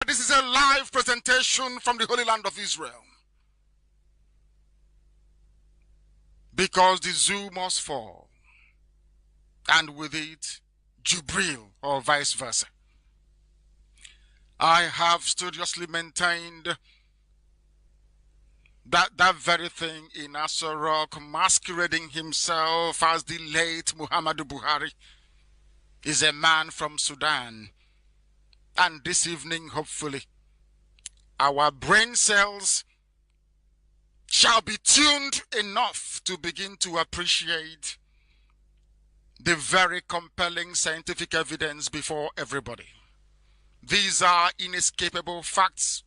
this is a live presentation from the Holy Land of Israel. Because the zoo must fall, and with it, Jubrin, or vice versa. I have studiously maintained that very thing in Asa Rock, masquerading himself as the late Muhammadu Buhari, is a man from Sudan. And this evening, hopefully, our brain cells shall be tuned enough to begin to appreciate the very compelling scientific evidence before everybody. These are inescapable facts.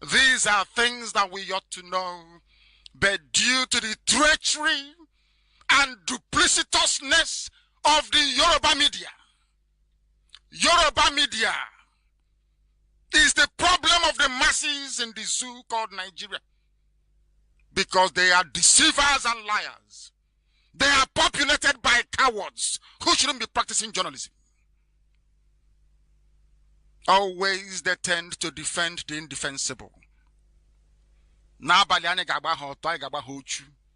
These are things that we ought to know, but due to the treachery and duplicitousness of the Yoruba media is the problem of the masses in the zoo called Nigeria, because they are deceivers and liars. They are populated by cowards who shouldn't be practicing journalism. Always they tend to defend the indefensible.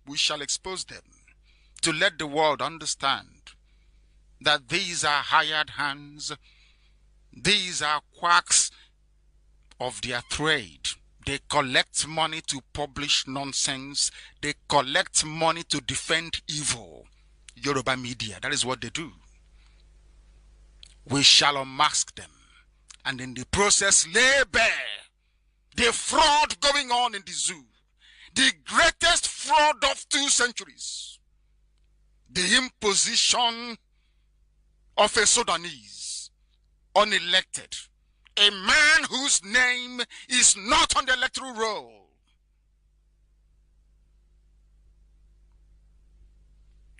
We shall expose them to let the world understand that these are hired hands, these are quacks of their trade. They collect money to publish nonsense. They collect money to defend evil. Yoruba media, that is what they do. We shall unmask them, and in the process lay bare the fraud going on in the zoo. The greatest fraud of 2 centuries. The imposition of a Sudanese, unelected, a man whose name is not on the electoral roll.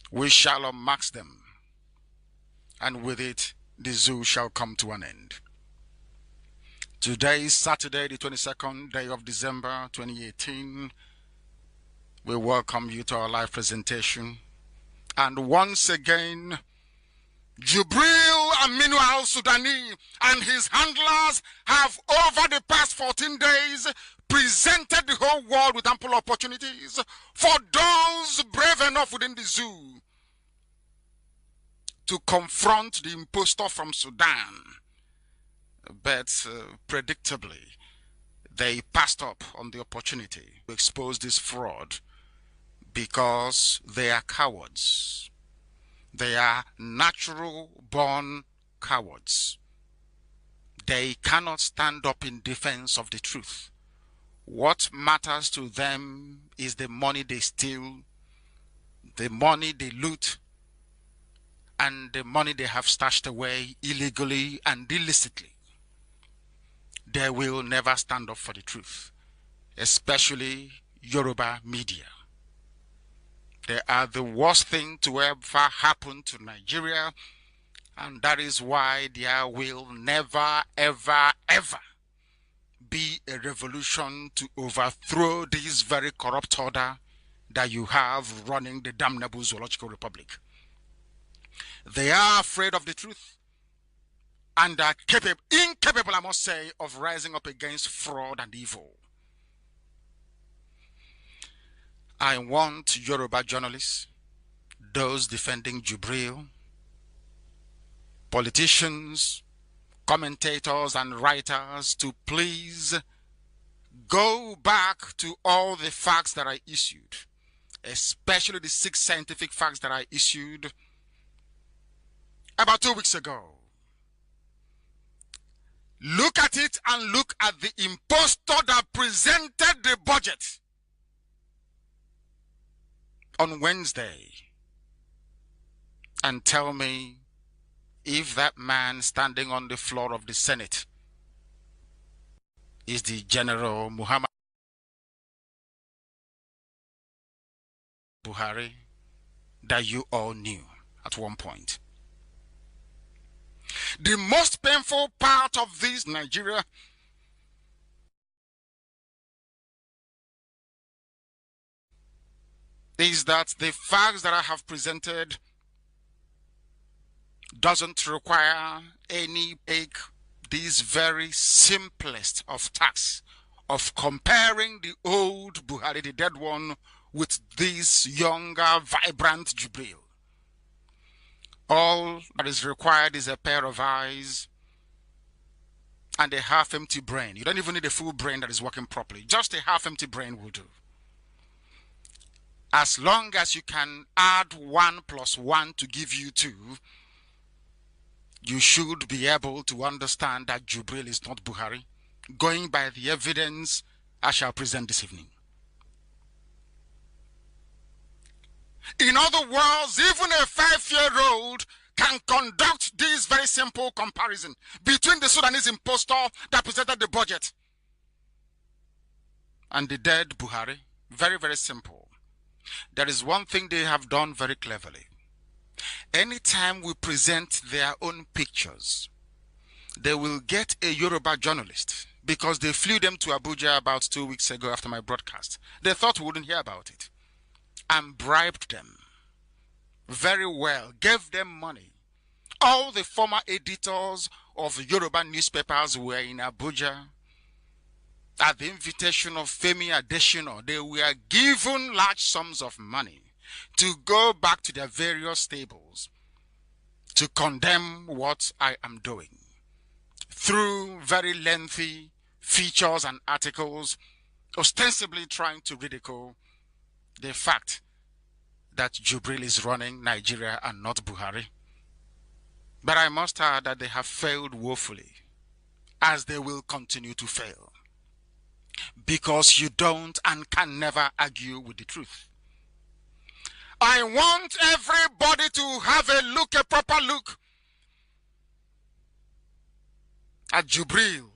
We shall unmask them, and with it, the zoo shall come to an end. Today is Saturday, the 22nd day of December, 2018. We welcome you to our live presentation. And once again, Jubrin Aminu al-Sudani and his handlers have, over the past 14 days, presented the whole world with ample opportunities for those brave enough within the zoo to confront the imposter from Sudan. But predictably, they passed up on the opportunity to expose this fraud because they are cowards. They are natural-born cowards. They cannot stand up in defense of the truth. What matters to them is the money they steal, the money they loot, and the money they have stashed away illegally and illicitly. They will never stand up for the truth, especially Yoruba media. They are the worst thing to ever happen to Nigeria, and that is why there will never, ever, ever be a revolution to overthrow this very corrupt order that you have running the damnable Zoological Republic. They are afraid of the truth and are incapable, I must say, of rising up against fraud and evil. I want Yoruba journalists, those defending Jubrin, politicians, commentators and writers to please go back to all the facts that I issued, especially the 6 scientific facts that I issued about 2 weeks ago. Look at it and look at the imposter that presented the budget on Wednesday and tell me if that man standing on the floor of the Senate is the General Muhammad Buhari that you all knew at one point. The most painful part of this, Nigeria, is that the facts that I have presented doesn't require any fake this very simplest of tasks of comparing the old Buhari, the dead one, with this younger, vibrant Jubrin. All that is required is a pair of eyes and a half-empty brain. You don't even need a full brain that is working properly. Just a half-empty brain will do. As long as you can add 1 + 1 to give you 2, you should be able to understand that Jubrin is not Buhari, going by the evidence I shall present this evening. In other words, even a 5-year-old can conduct this very simple comparison between the Sudanese impostor that presented the budget and the dead Buhari. Very, very simple. There is one thing they have done very cleverly. Anytime we present their own pictures, they will get a Yoruba journalist, because they flew them to Abuja about 2 weeks ago after my broadcast. They thought we wouldn't hear about it, and bribed them very well, gave them money. All the former editors of Yoruba newspapers were in Abuja at the invitation of Femi Adesina. They were given large sums of money to go back to their various stables to condemn what I am doing through very lengthy features and articles, ostensibly trying to ridicule the fact that Jubrin is running Nigeria and not Buhari. But I must add that they have failed woefully, as they will continue to fail, because you don't and can never argue with the truth. I want everybody to have a proper look at Jubrin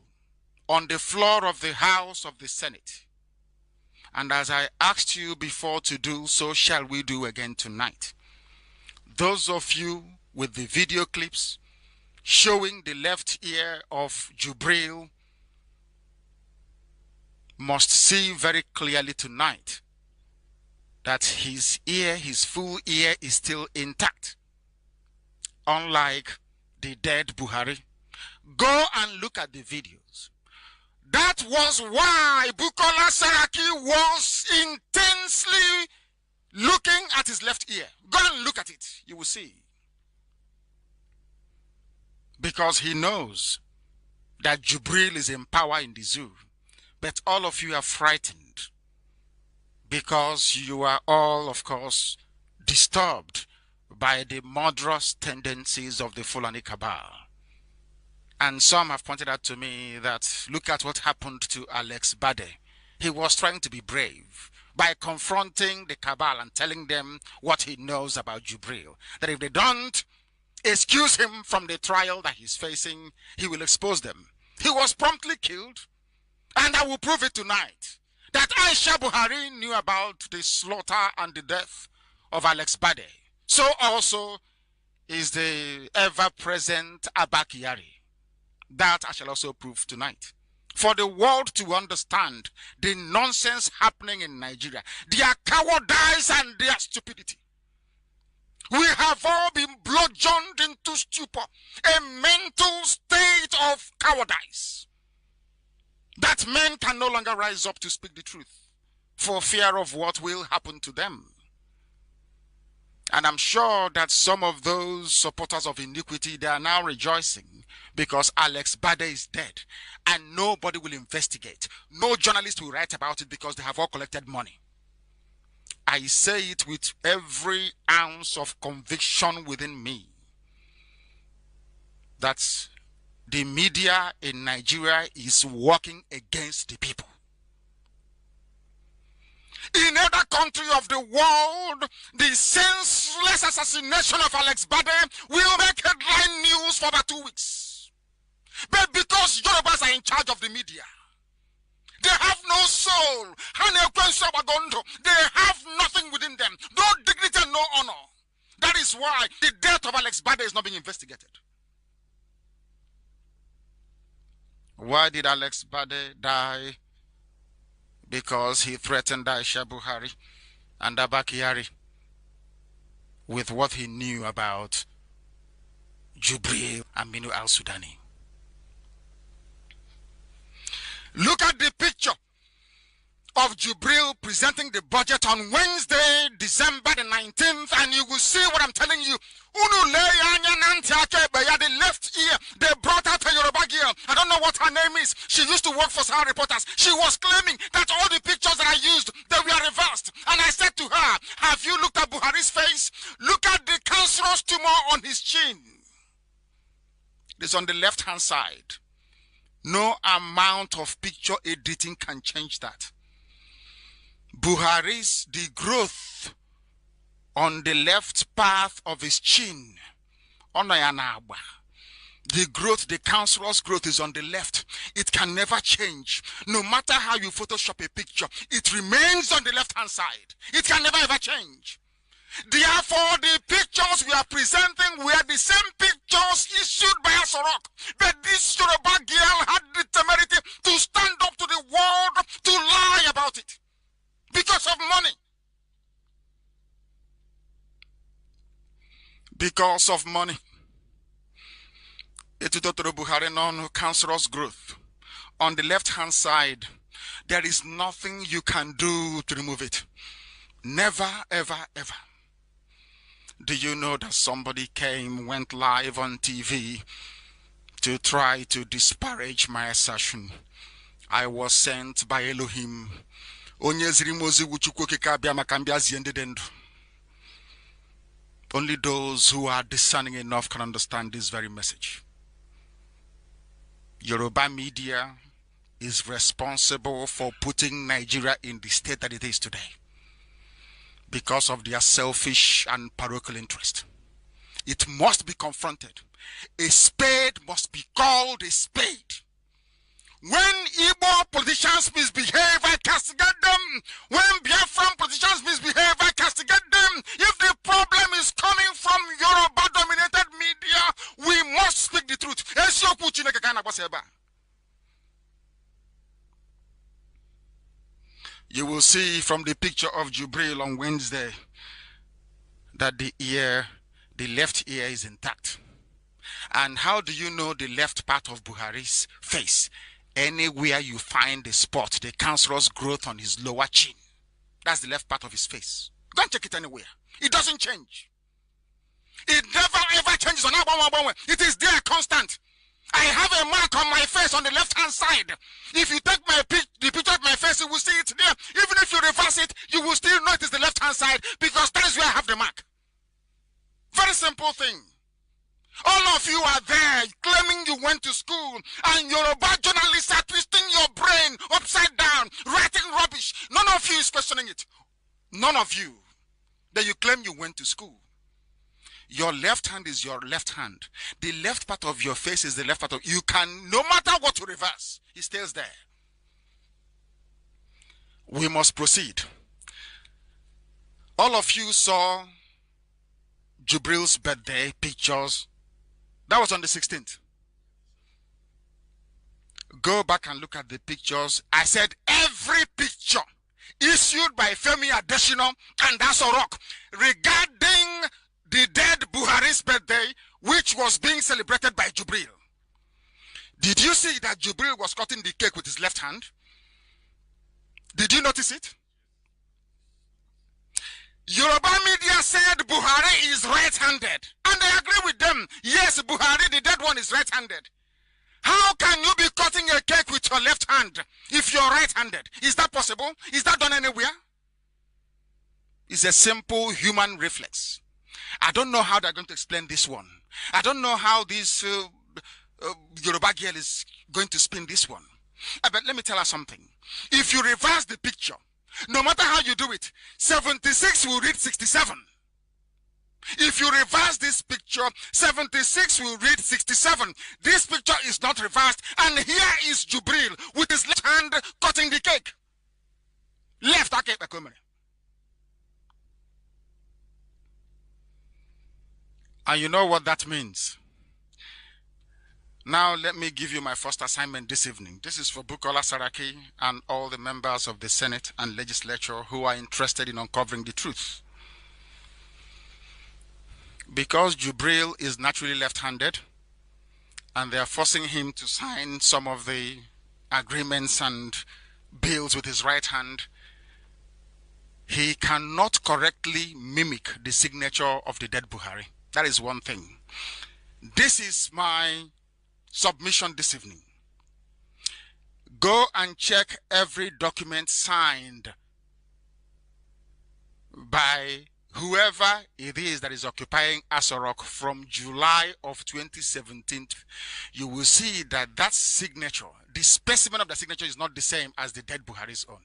on the floor of the House of the Senate. And as I asked you before to do, so shall we do again tonight. Those of you with the video clips showing the left ear of Jubrin must see very clearly tonight that his ear, his full ear, is still intact, unlike the dead Buhari. Go and look at the videos. That was why Bukola Saraki was intensely looking at his left ear. Go and look at it. You will see. Because he knows that Jubrin is in power in the zoo. But all of you are frightened because you are all, of course, disturbed by the murderous tendencies of the Fulani cabal. And some have pointed out to me that look at what happened to Alex Bade. He was trying to be brave by confronting the cabal and telling them what he knows about Jubrin. That if they don't excuse him from the trial that he's facing, he will expose them. He was promptly killed, and I will prove it tonight that Aisha Buhari knew about the slaughter and the death of Alex Bade. So also is the ever-present Abba Kyari. That I shall also prove tonight. For the world to understand the nonsense happening in Nigeria, their cowardice and their stupidity. We have all been bludgeoned into stupor, a mental state of cowardice, that men can no longer rise up to speak the truth for fear of what will happen to them. And I'm sure that some of those supporters of iniquity, they are now rejoicing because Alex Bade is dead and nobody will investigate. No journalist will write about it because they have all collected money. I say it with every ounce of conviction within me that the media in Nigeria is working against the people. In other country of the world, the senseless assassination of Alex Bade will make headline news for about 2 weeks. But because Yorubas are in charge of the media, they have no soul. They have nothing within them. No dignity and no honor. That is why the death of Alex Bade is not being investigated. Why did Alex Bade die? Because he threatened Aisha Buhari and Abba Kyari with what he knew about Jubrin and Minu al-Sudani. Look at the picture of Jubrin presenting the budget on Wednesday, December the 19th, and you will see what I'm telling you. The left ear, they brought out a Yoruba girl. I don't know what her name is. She used to work for Sahara Reporters. She was claiming that all the pictures that I used, they were reversed. And I said to her, have you looked at Buhari's face? Look at the cancerous tumor on his chin. It's on the left-hand side. No amount of picture editing can change that. Buhari's, the growth on the left path of his chin, the growth, the cancerous growth is on the left. It can never change. No matter how you Photoshop a picture, it remains on the left-hand side. It can never ever change. Therefore, the pictures we are presenting were the same pictures issued by Asorok. But this Yoruba girl had the temerity to stand up to the world to lie about it. Because of money. Because of money. Etutotoro Buhari non cancerous growth. On the left-hand side, there is nothing you can do to remove it. Never, ever, ever. Do you know that somebody went live on TV to try to disparage my assertion? I was sent by Elohim. Only those who are discerning enough can understand this very message. Yoruba media is responsible for putting Nigeria in the state that it is today because of their selfish and parochial interest. It must be confronted. A spade must be called a spade. When Igbo politicians misbehave, I castigate them. When Biafran politicians misbehave, I castigate them. If the problem is coming from Yoruba-dominated media, we must speak the truth. You will see from the picture of Jubrin on Wednesday that the left ear is intact. And how do you know the left part of Buhari's face? Anywhere you find a spot, the cancerous growth on his lower chin, that's the left part of his face. Go and check it anywhere. It doesn't change. It never ever changes. It is there constant. I have a mark on my face on the left-hand side. If you take the picture of my face, you will see it there. Even if you reverse it, you will still know it is the left-hand side because that is where I have the mark. Very simple thing. All of you are there claiming you went to school and Yoruba journalists are twisting your brain upside down, writing rubbish. None of you is questioning it. None of you. That you claim you went to school. Your left hand is your left hand. The left part of your face is the left part of you can, no matter what you reverse, it stays there. We must proceed. All of you saw Jubril's birthday pictures. That was on the 16th. Go back and look at the pictures. I said every picture issued by Femi Adesina and Asorok regarding the dead Buhari's birthday, which was being celebrated by Jubrin. Did you see that Jubrin was cutting the cake with his left hand? Did you notice it? Yoruba media said Buhari is right-handed. And I agree with them. Yes, Buhari, the dead one, is right-handed. How can you be cutting a cake with your left hand if you're right-handed? Is that possible? Is that done anywhere? It's a simple human reflex. I don't know how they're going to explain this one. I don't know how this Yoruba girl is going to spin this one. But let me tell her something. If you reverse the picture, no matter how you do it, 76 will read 67. If you reverse this picture, 76 will read 67. This picture is not reversed. And here is Jubrin with his left hand cutting the cake. Left cake. And you know what that means. Now let me give you my first assignment this evening. This is for Bukola Saraki and all the members of the Senate and Legislature who are interested in uncovering the truth. Because Jubrin is naturally left-handed and they are forcing him to sign some of the agreements and bills with his right hand, he cannot correctly mimic the signature of the dead Buhari. That is one thing. This is my submission this evening. Go and check every document signed by whoever it is that is occupying Aso Rock from July of 2017. You will see that that signature, the specimen of the signature, is not the same as the dead Buhari's own.